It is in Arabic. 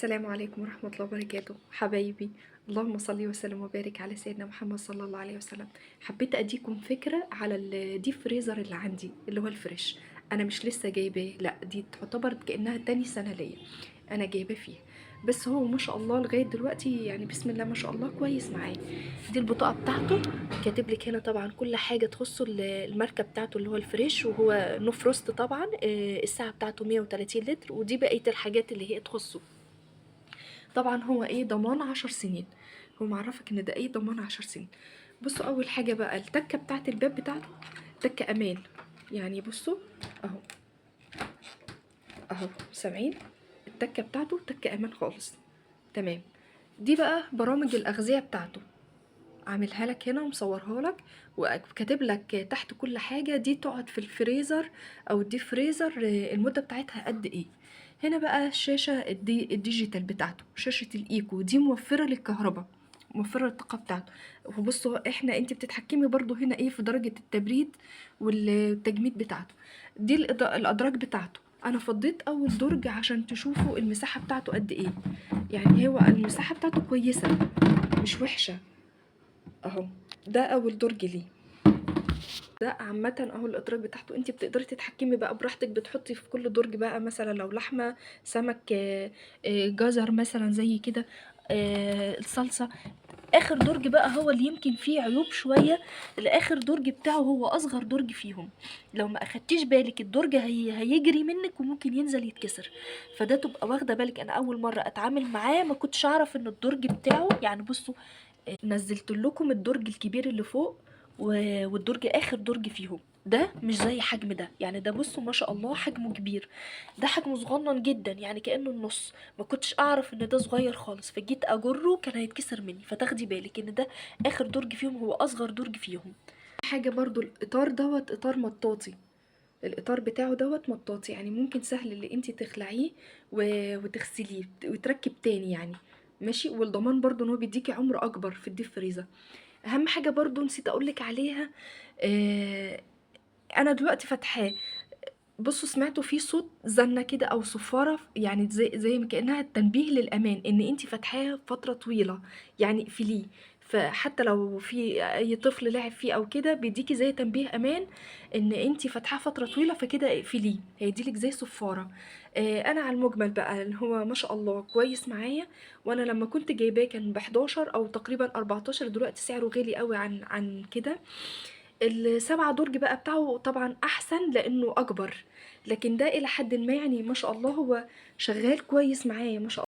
السلام عليكم ورحمة الله وبركاته حبايبي. اللهم صل وسلم وبارك على سيدنا محمد صلى الله عليه وسلم. حبيت اديكم فكرة على الديب فريزر اللي عندي اللي هو الفريش. انا مش لسه جايباه، لا دي تعتبر كأنها تاني سنة ليا انا جايباه فيه. بس هو ما شاء الله لغاية دلوقتي يعني بسم الله ما شاء الله كويس معايا. دي البطاقة بتاعته، كاتب لك هنا طبعا كل حاجة تخص الماركة بتاعته اللي هو الفريش، وهو نو فروست طبعا. الساعة بتاعته 130 لتر، ودي بقية الحاجات اللي هي تخصه. طبعا هو ايه ضمان 10 سنين. هو معرفك ان ده ايه ضمان 10 سنين. بصوا اول حاجة بقى التكة بتاعت الباب بتاعته تكة امان. يعني بصوا اهو، اهو سامعين؟ التكة بتاعته تكة امان خالص. تمام. دي بقى برامج الاغذية بتاعته، عاملها لك هنا ومصورها لك، وكاتب لك تحت كل حاجة دي تقعد في الفريزر او الديب فريزر المدة بتاعتها قد ايه. هنا بقى الشاشة الديجيتال بتاعته، شاشة الايكو دي موفرة للكهرباء، موفرة الطاقة بتاعته. وبصوا انت بتتحكمي برضو هنا ايه في درجة التبريد والتجميد بتاعته. دي الادراج بتاعته. انا فضيت اول درج عشان تشوفوا المساحة بتاعته قد ايه. يعني هو المساحة بتاعته كويسة مش وحشة اهو. ده اول درج ليه. ده عامة اهو الادراج بتاعته، انت بتقدري تتحكمي بقى براحتك، بتحطي في كل درج بقى مثلا لو لحمة، سمك، جزر مثلا زي كده، الصلصة. اخر درج بقى هو اللي يمكن فيه عيوب شوية. الاخر درج بتاعه هو اصغر درج فيهم. لو ما اخدتيش بالك الدرج هيجري منك وممكن ينزل يتكسر. فده تبقى واخدة بالك. انا اول مرة اتعامل معاه ما كنتش اعرف ان الدرج بتاعه يعني بصوا، نزلت لكم الدرج الكبير اللي فوق والدرج اخر درج فيهم. ده مش زي حجم ده، يعني ده بصوا ما شاء الله حجمه كبير. ده حجمه صغنن جدا يعني كأنه النص. ما كنتش اعرف ان ده صغير خالص، فجيت اجره كان هيتكسر مني. فتاخدي بالك ان ده اخر درج فيهم هو اصغر درج فيهم. حاجة برضو الاطار دوت اطار مطاطي. الاطار بتاعه دوت مطاطي، يعني ممكن سهل اللي انت تخلعيه وتغسليه وتركب تاني يعني. ماشي. والضمان برضو ان هو بيديكي عمر اكبر في الديب فريزر. اهم حاجه برضو نسيت اقولك عليها. آه انا دلوقتي فاتحاه. بصوا سمعتوا فيه صوت زنه كده او صفاره، يعني زي ما كانها تنبيه للامان ان انتي فاتحاه فتره طويله. يعني اقفليه. فحتى لو في اي طفل لعب فيه او كده بيديكي زي تنبيه امان ان انتي فاتحاه فتره طويله، فكده اقفليه هيديلك زي صفاره. انا على المجمل بقى اللي هو ما شاء الله كويس معايا. وانا لما كنت جايباه كان ب11 او تقريبا 14، دلوقتي سعره غالي قوي عن كده. السبعة درج بقى بتاعه طبعا احسن لانه اكبر، لكن ده الى حد ما يعني ما شاء الله هو شغال كويس معايا ما شاء الله.